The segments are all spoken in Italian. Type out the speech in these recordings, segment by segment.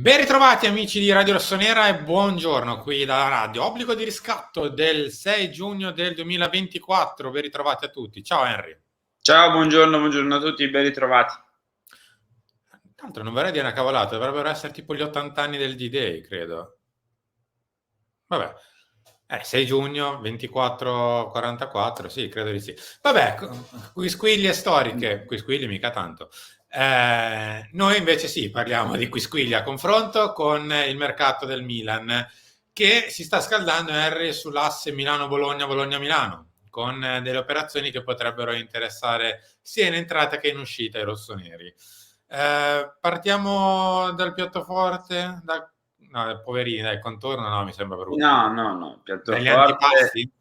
Ben ritrovati amici di Radio Rossonera e buongiorno qui dalla radio. Obbligo di riscatto del 6 giugno del 2024. Ben ritrovati a tutti. Ciao Henry. Ciao, buongiorno a tutti, ben ritrovati. Tra l'altro non vorrei dire una cavolata, dovrebbero essere tipo gli 80 anni del D-Day, credo. Vabbè. 6 giugno, 24-44, sì, credo di sì. Vabbè, quisquiglie storiche, quisquiglie mica tanto. Noi invece sì, parliamo di quisquiglie a confronto con il mercato del Milan, che si sta scaldando, Harry, sull'asse Milano-Bologna, Bologna-Milano, con delle operazioni che potrebbero interessare sia in entrata che in uscita i rossoneri. Partiamo dal piatto forte, no, poverini, dai, contorno no, mi sembra brutto. No, Dagli piattoforte, antipasti?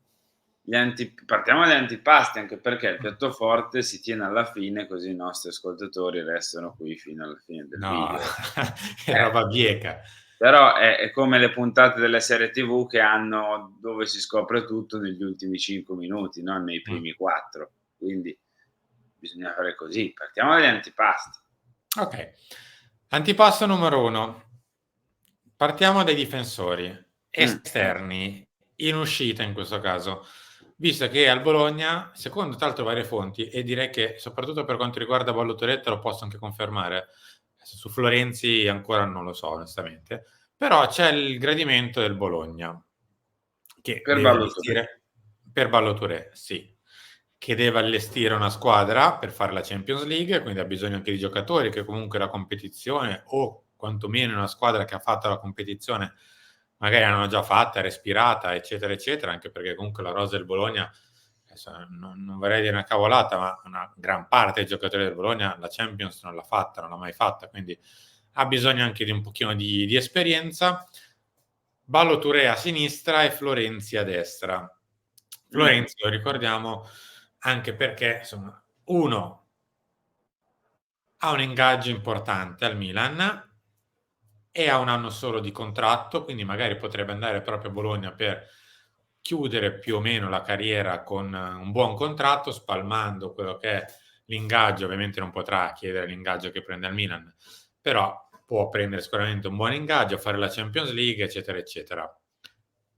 partiamo dagli antipasti, anche perché il piattoforte si tiene alla fine, così i nostri ascoltatori restano qui fino alla fine del No, video. è roba bieca. Però è come le puntate delle serie TV che hanno dove si scopre tutto negli ultimi 5 minuti, non nei Mm. primi 4. Quindi bisogna fare così. Partiamo dagli antipasti. Ok. Antipasto numero uno. Partiamo dai difensori Mh. esterni, in uscita in questo caso, visto che al Bologna, secondo tra l'altro varie fonti, e direi che soprattutto per quanto riguarda Ballo-Touré, lo posso anche confermare, su Florenzi ancora non lo so onestamente, però c'è il gradimento del Bologna, che Per deve Ballo-Touré. allestire, per Ballo-Touré, sì, che deve allestire una squadra per fare la Champions League, quindi ha bisogno anche di giocatori che comunque la competizione, o quantomeno una squadra che ha fatto la competizione, magari l'hanno già fatta, respirata, eccetera, eccetera, anche perché comunque la rosa del Bologna, adesso non vorrei dire una cavolata, ma una gran parte dei giocatori del Bologna la Champions non l'ha fatta, non l'ha mai fatta, quindi ha bisogno anche di un pochino di esperienza. Ballo Touré a sinistra e Florenzi a destra. Mh. Florenzi lo ricordiamo anche perché, insomma, uno ha un ingaggio importante al Milan e ha un anno solo di contratto, quindi magari potrebbe andare proprio a Bologna per chiudere più o meno la carriera con un buon contratto, spalmando quello che è l'ingaggio. Ovviamente non potrà chiedere l'ingaggio che prende al Milan, però può prendere sicuramente un buon ingaggio, fare la Champions League, eccetera, eccetera.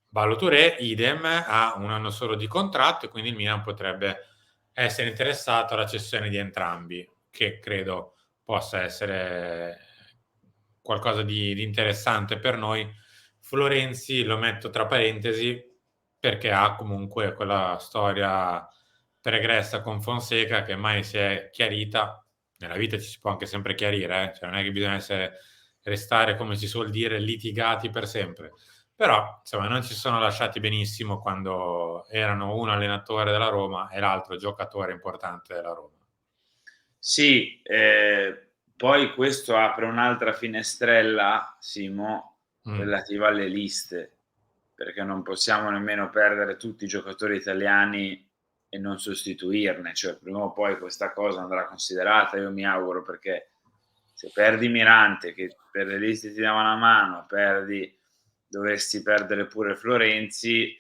Ballo Touré, idem, ha un anno solo di contratto e quindi il Milan potrebbe essere interessato alla cessione di entrambi, che credo possa essere qualcosa di interessante per noi. Florenzi lo metto tra parentesi perché ha comunque quella storia pregressa con Fonseca che mai si è chiarita. Nella vita ci si può anche sempre chiarire, cioè non è che bisogna restare, come si suol dire, litigati per sempre. Però, insomma, non ci sono lasciati benissimo quando erano uno allenatore della Roma e l'altro giocatore importante della Roma. Sì, poi questo apre un'altra finestrella, Simo, Mm. relativa alle liste, perché non possiamo nemmeno perdere tutti i giocatori italiani e non sostituirne, cioè prima o poi questa cosa andrà considerata, io mi auguro, perché se perdi Mirante, che per le liste ti dava una mano, dovresti perdere pure Florenzi,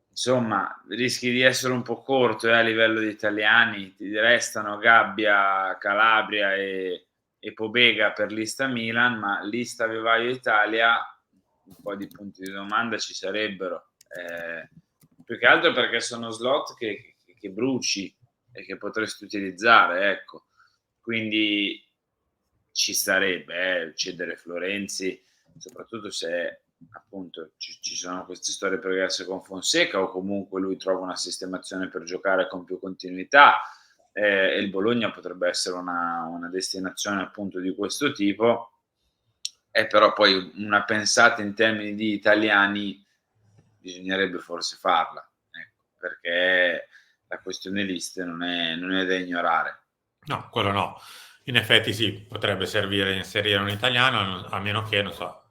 insomma, rischi di essere un po' corto, a livello di italiani, ti restano Gabbia, Calabria e Pobega per lista Milan, ma lista Vivaio Italia un po' di punti di domanda ci sarebbero. Più che altro perché sono slot che bruci e che potresti utilizzare, ecco. Quindi ci starebbe cedere Florenzi, soprattutto se appunto ci sono queste storie pregresse con Fonseca o comunque lui trova una sistemazione per giocare con più continuità, e il Bologna potrebbe essere una destinazione appunto di questo tipo, e però poi una pensata in termini di italiani bisognerebbe forse farla, ecco, perché la questione liste non è da ignorare. No, quello no. In effetti sì, potrebbe servire inserire un italiano, a meno che, non so,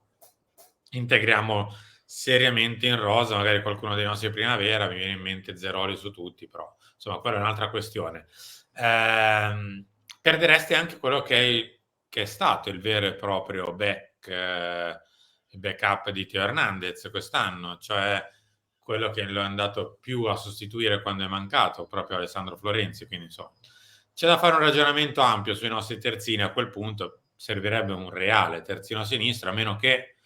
integriamo seriamente in rosa, magari qualcuno dei nostri primavera, mi viene in mente Zeroli su tutti, però insomma quella è un'altra questione. Perderesti anche quello che è stato il vero e proprio il backup di Teo Hernandez quest'anno, cioè quello che lo è andato più a sostituire quando è mancato, proprio Alessandro Florenzi, quindi insomma c'è da fare un ragionamento ampio sui nostri terzini a quel punto, servirebbe un reale terzino sinistro, a meno che,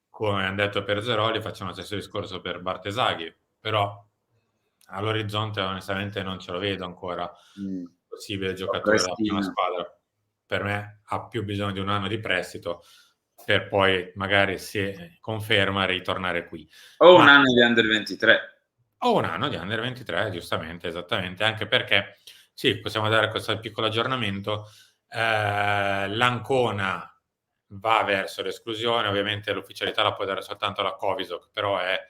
come hanno detto per Zeroli, facciano lo stesso discorso per Bartesaghi, però all'orizzonte onestamente non ce lo vedo ancora possibile giocatore della prima squadra. Per me ha più bisogno di un anno di prestito per poi magari, se conferma, ritornare qui. O un anno di Under 23. O un anno di Under 23, giustamente, esattamente, anche perché, sì, possiamo dare questo piccolo aggiornamento, l'Ancona va verso l'esclusione, ovviamente l'ufficialità la può dare soltanto la Covisoc, però è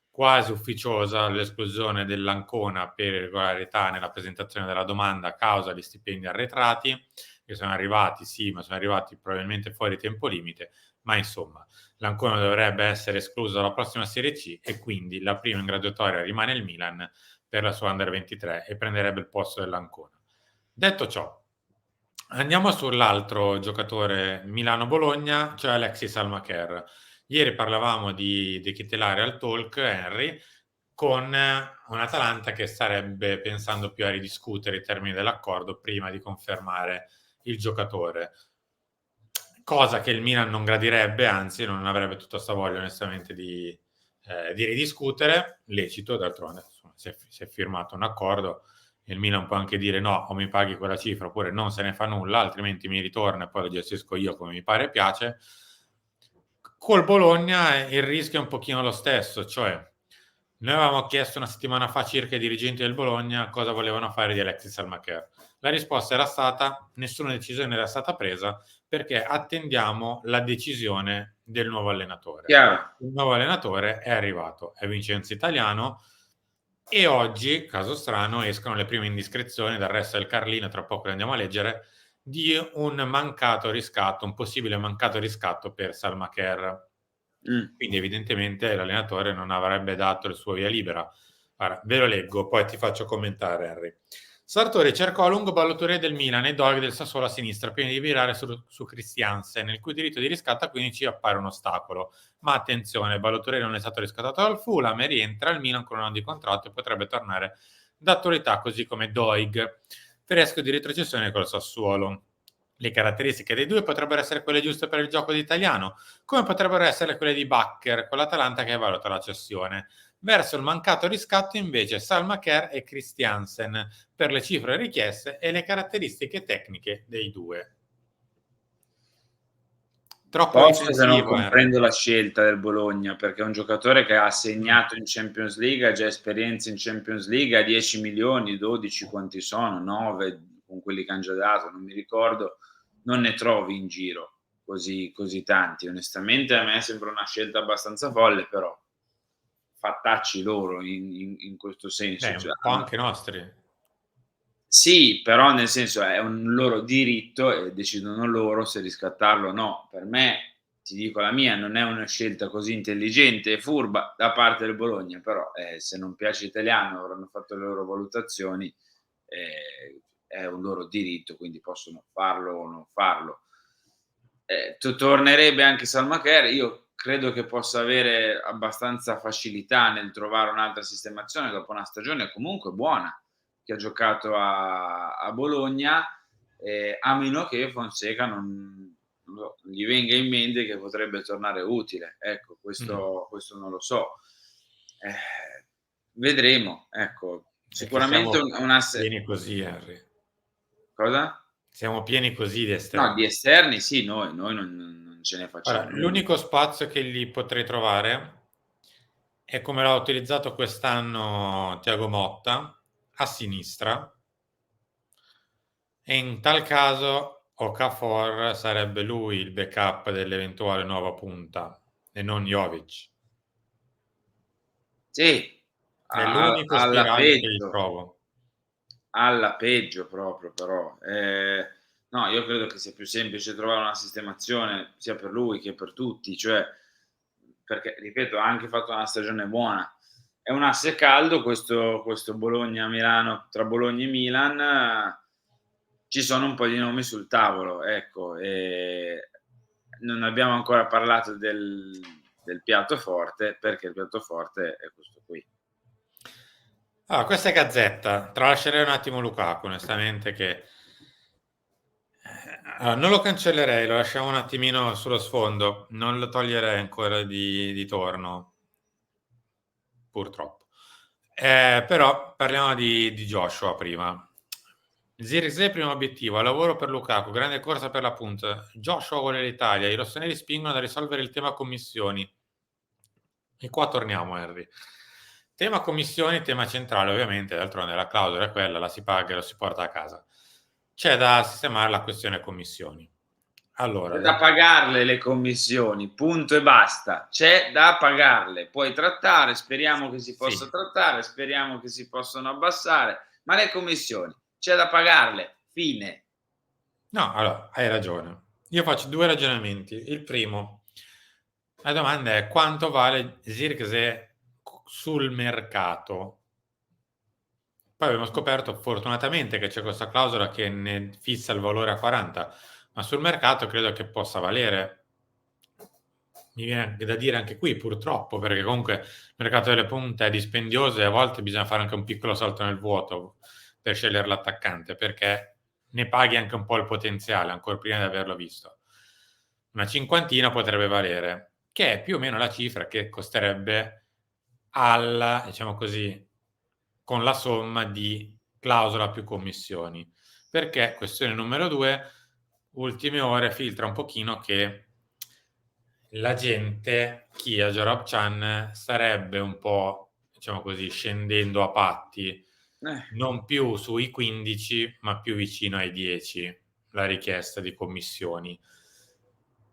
quasi ufficiosa l'esclusione dell'Ancona per irregolarità nella presentazione della domanda a causa di stipendi arretrati, che sono arrivati, sì, ma sono arrivati probabilmente fuori tempo limite, ma insomma l'Ancona dovrebbe essere escluso dalla prossima Serie C e quindi la prima in graduatoria rimane il Milan per la sua Under 23 e prenderebbe il posto dell'Ancona. Detto ciò, andiamo sull'altro giocatore Milano-Bologna, cioè Alexis Almacher. Ieri parlavamo di Ketelare al talk, Henry, con un Atalanta che starebbe pensando più a ridiscutere i termini dell'accordo prima di confermare il giocatore. Cosa che il Milan non gradirebbe, anzi non avrebbe tutta sta voglia onestamente di ridiscutere, lecito, d'altronde insomma, si è firmato un accordo, il Milan può anche dire no, o mi paghi quella cifra oppure non se ne fa nulla, altrimenti mi ritorna e poi lo gestisco io come mi pare e piace. Col Bologna il rischio è un pochino lo stesso, cioè noi avevamo chiesto una settimana fa circa ai dirigenti del Bologna cosa volevano fare di Alexis Almacher. La risposta era stata nessuna decisione era stata presa perché attendiamo la decisione del nuovo allenatore. Chiaro. Il nuovo allenatore è arrivato, è Vincenzo Italiano e oggi, caso strano, escono le prime indiscrezioni dal resto del Carlino, tra poco le andiamo a leggere, di un mancato riscatto, un possibile mancato riscatto per Salmacher. Quindi evidentemente l'allenatore non avrebbe dato il suo via libera. Ora, ve lo leggo, poi ti faccio commentare, Henry. Sartori cercò a lungo ballottore del Milan e Doig del Sassuolo a sinistra prima di virare su Christiansen, nel cui diritto di riscatto a 15 appare un ostacolo. Ma attenzione, Ballottore non è stato riscattato dal Fulham e rientra al Milan con un anno di contratto e potrebbe tornare d'attualità, così come Doig, fresco di retrocessione col Sassuolo. Le caratteristiche dei due potrebbero essere quelle giuste per il gioco di Italiano, come potrebbero essere quelle di Bakker con l'Atalanta che valuta la cessione. Verso il mancato riscatto invece Salmacher e Christiansen per le cifre richieste e le caratteristiche tecniche dei due. Troppo Posso che non difensivo, comprendo la scelta del Bologna, perché è un giocatore che ha segnato in Champions League, ha già esperienza in Champions League, ha 10 milioni, 12 quanti sono, 9 con quelli che han già dato, non mi ricordo, non ne trovi in giro così tanti. Onestamente a me sembra una scelta abbastanza folle, però fattacci loro in questo senso. un po' anche nostri. Sì, però nel senso è un loro diritto e decidono loro se riscattarlo o no. Per me, ti dico la mia, non è una scelta così intelligente e furba da parte del Bologna, però se non piace Italiano avranno fatto le loro valutazioni, è un loro diritto, quindi possono farlo o non farlo. Tornerebbe anche Salmacher, io credo che possa avere abbastanza facilità nel trovare un'altra sistemazione dopo una stagione comunque buona che ha giocato a Bologna, a meno che Fonseca non gli venga in mente che potrebbe tornare utile. Ecco, questo non lo so. Vedremo, ecco. Sicuramente un asset. Pieni così, Henry. Cosa? Siamo pieni così di No, di esterni. esterni sì, noi non ce ne facciamo. Allora, l'unico spazio che gli potrei trovare è come l'ha utilizzato quest'anno Thiago Motta, a sinistra, e in tal caso Okafor sarebbe lui il backup dell'eventuale nuova punta e non Jovic. Sì, È l'unico alla spiraglio che gli peggio. trovo. Alla peggio proprio però. No, io credo che sia più semplice trovare una sistemazione sia per lui che per tutti, cioè perché ripeto ha anche fatto una stagione buona. È un asse caldo questo Bologna-Milano, tra Bologna e Milan, ci sono un po' di nomi sul tavolo, ecco, non abbiamo ancora parlato del piatto forte, perché il piatto forte è questo qui. Allora, questa è Gazzetta, tralascerei un attimo Lukaku, onestamente, che Non lo cancellerei, lo lasciamo un attimino sullo sfondo, non lo toglierei ancora di torno, purtroppo. Però parliamo di Joshua prima. Zirkzee primo obiettivo, lavoro per Lukaku, grande corsa per la punta. Joshua vuole l'Italia, i rossoneri spingono a risolvere il tema commissioni. E qua torniamo, Henry. Tema commissioni, tema centrale, ovviamente, d'altronde la clausola è quella, la si paga e lo si porta a casa. C'è da sistemare la questione commissioni. Allora, C'è da pagarle le commissioni, punto e basta. C'è da pagarle. Puoi trattare, speriamo che si sì. possa trattare, speriamo che si possano abbassare, ma le commissioni c'è da pagarle. Fine. No, allora, hai ragione. Io faccio due ragionamenti. Il primo, la domanda è quanto vale Zirkzee sul mercato? Poi abbiamo scoperto fortunatamente che c'è questa clausola che ne fissa il valore a 40, ma sul mercato credo che possa valere. Mi viene da dire anche qui, purtroppo, perché comunque il mercato delle punte è dispendioso e a volte bisogna fare anche un piccolo salto nel vuoto per scegliere l'attaccante, perché ne paghi anche un po' il potenziale, ancora prima di averlo visto. Una cinquantina potrebbe valere, che è più o meno la cifra che costerebbe diciamo così, con la somma di clausola più commissioni. Perché, questione numero 2, ultime ore filtra un pochino che la gente, chi a Jorob Chan, starebbe un po', diciamo così, scendendo a patti, Eh, non più sui 15, ma più vicino ai 10, la richiesta di commissioni.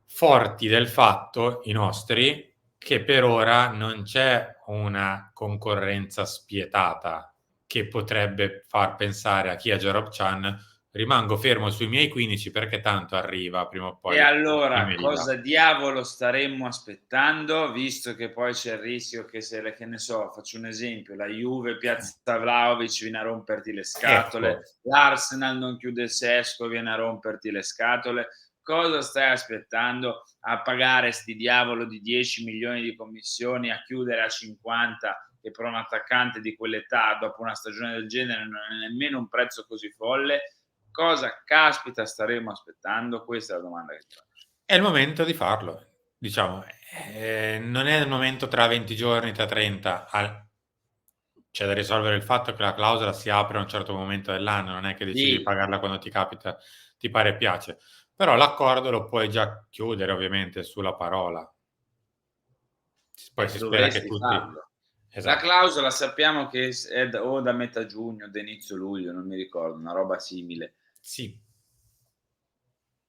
Forti del fatto, i nostri, che per ora non c'è una concorrenza spietata che potrebbe far pensare a chi a Jorob Chan rimango fermo sui miei 15 perché tanto arriva prima o E poi e allora me li dà. cosa diavolo staremmo aspettando, visto che poi c'è il rischio che se che ne so, faccio un esempio, la Juve piazza Vlahovic viene a romperti le Ecco, scatole, l'Arsenal non chiude il Sesko, viene a romperti le scatole. Cosa stai aspettando a pagare 'sti diavolo di 10 milioni di commissioni, a chiudere a 50, che per un attaccante di quell'età, dopo una stagione del genere, non è nemmeno un prezzo così folle? Cosa caspita staremo aspettando? Questa è la domanda che ti faccio. è il momento di farlo. Diciamo, non è il momento tra 20 giorni, tra 30, c'è da risolvere il fatto che la clausola si apre a un certo momento dell'anno, non è che decidi di Sì, pagarla quando ti capita, ti pare e piace. Però l'accordo lo puoi già chiudere ovviamente sulla parola. Poi si spera che dovresti tutti farlo. La esatto. clausola sappiamo che è o da metà giugno o da inizio luglio, non mi ricordo, una roba simile. Sì,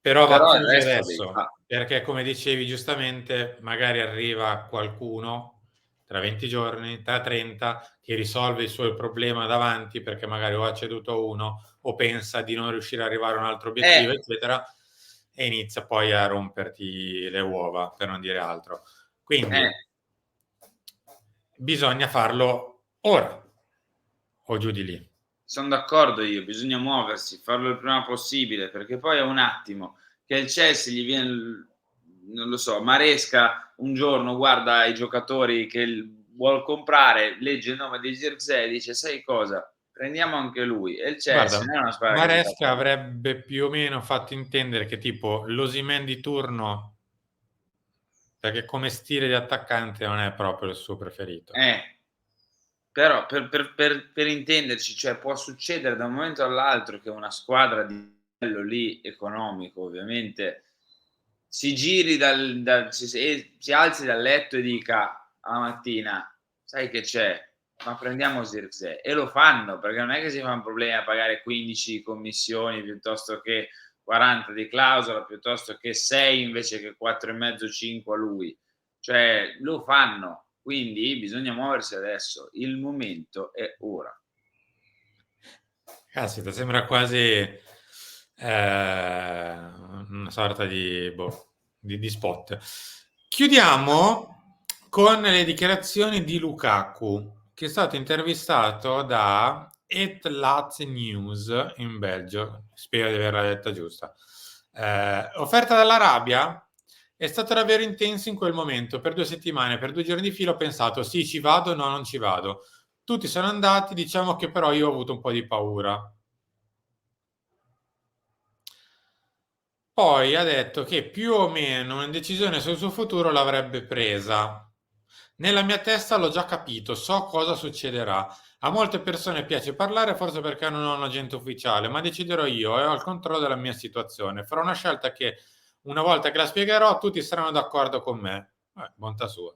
però va Però il chiusa resto lo devi adesso, fare. perché come dicevi giustamente, magari arriva qualcuno tra 20 giorni, tra 30, che risolve il suo problema davanti perché magari o ha ceduto uno o pensa di non riuscire ad arrivare a un altro obiettivo, eccetera, e inizia poi a romperti le uova, per non dire altro. eh, Quindi bisogna farlo ora o giù di lì. son d'accordo io, bisogna muoversi, farlo il prima possibile, perché poi è un attimo che il Chelsea gli vien l non lo so, Maresca un giorno guarda i giocatori che vuol comprare, legge il nome di Zirkzee e dice: "Sai cosa? Prendiamo anche lui." E il Chelsea Guarda, non è una squadra che si fa Maresca prendere. avrebbe più o meno fatto intendere che tipo l'Osimhen di turno, perché come stile di attaccante non è proprio il suo preferito. Eh. Però per intenderci, cioè può succedere da un momento all'altro che una squadra di livello lì economico ovviamente si giri dal si alzi dal letto e dica alla mattina: "Sai che c'è? Ma prendiamo Zirkzee." E lo fanno, perché non è che si fa un problema a pagare 15 commissioni piuttosto che 40 di clausola, piuttosto che 6 invece che 4 e mezzo, 5 a lui. Cioè lo fanno, quindi bisogna muoversi adesso. Il momento è ora. Caspita, sembra quasi, una sorta di boh, di spot. Chiudiamo con le dichiarazioni di Lukaku, che è stato intervistato da Het News in Belgio, spero di averla detta giusta. Offerta dall'Arabia? È stato davvero intenso in quel momento, per 2 settimane, per 2 giorni di fila ho pensato: "Sì, ci vado, no, non ci vado". Tutti sono andati, diciamo che però io ho avuto un po' di paura. Poi ha detto che più o meno una decisione sul suo futuro l'avrebbe presa. Nella mia testa l'ho già capito, so cosa succederà. A molte persone piace parlare, forse perché non ho un agente ufficiale, ma deciderò io e ho il controllo della mia situazione. Farò una scelta che, una volta che la spiegherò, tutti saranno d'accordo con me. Bontà sua.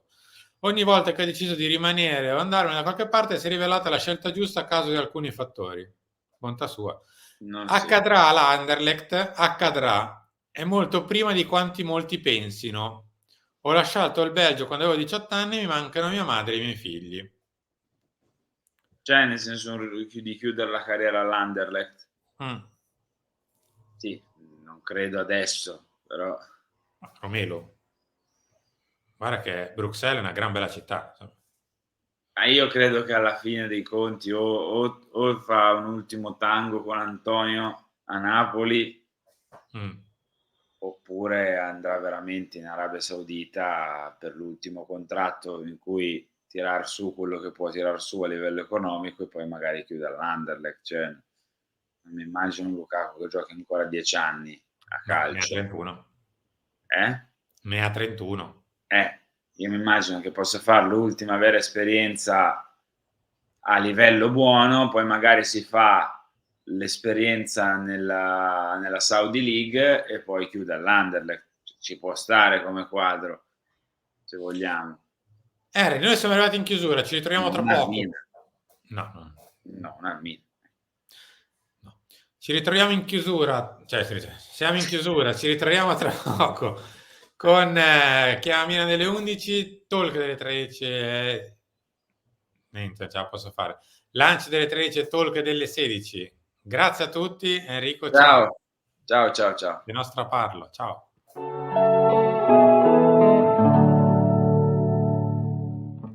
Ogni volta che ho deciso di rimanere o andarmene da qualche parte si è rivelata la scelta giusta a causa di alcuni fattori. Bontà sua. Non sì. Accadrà all'Anderlecht, accadrà. È molto prima di quanti molti pensino. Ho lasciato il Belgio quando avevo 18 anni e mi mancano mia madre e i miei figli. Cioè, nel senso di chiudere la carriera all'Anderlecht? Mm. Sì, non credo adesso, però Romelo, guarda che Bruxelles è una gran bella città. io credo che alla fine dei conti o fa un ultimo tango con Antonio a Napoli Mm. oppure andrà veramente in Arabia Saudita per l'ultimo contratto in cui tirar su quello che può tirar su a livello economico e poi magari chiude all'Anderlecht. Cioè, non mi immagino un Lukaku che giochi ancora 10 anni a No, ne ha calcio. 31. Eh? Ne ha 31. Io mi immagino che possa far l'ultima vera esperienza a livello buono, poi magari si fa l'esperienza nella Saudi League e poi chiude all'Anderlecht. Ci può stare come quadro, se vogliamo. Harry, noi siamo arrivati in chiusura, ci ritroviamo tra Non al poco. Milan. No, no, No, non al Milan. no. Ci ritroviamo in chiusura, cioè siamo in chiusura, ci ritroviamo tra poco con Chiamina delle 11, Talk delle 13 niente, ce la posso fare. Lunch delle 13 e Talk delle 16. Grazie a tutti, Enrico, ciao. Ciao, ciao, ciao, ciao. Di nostra parlo, ciao.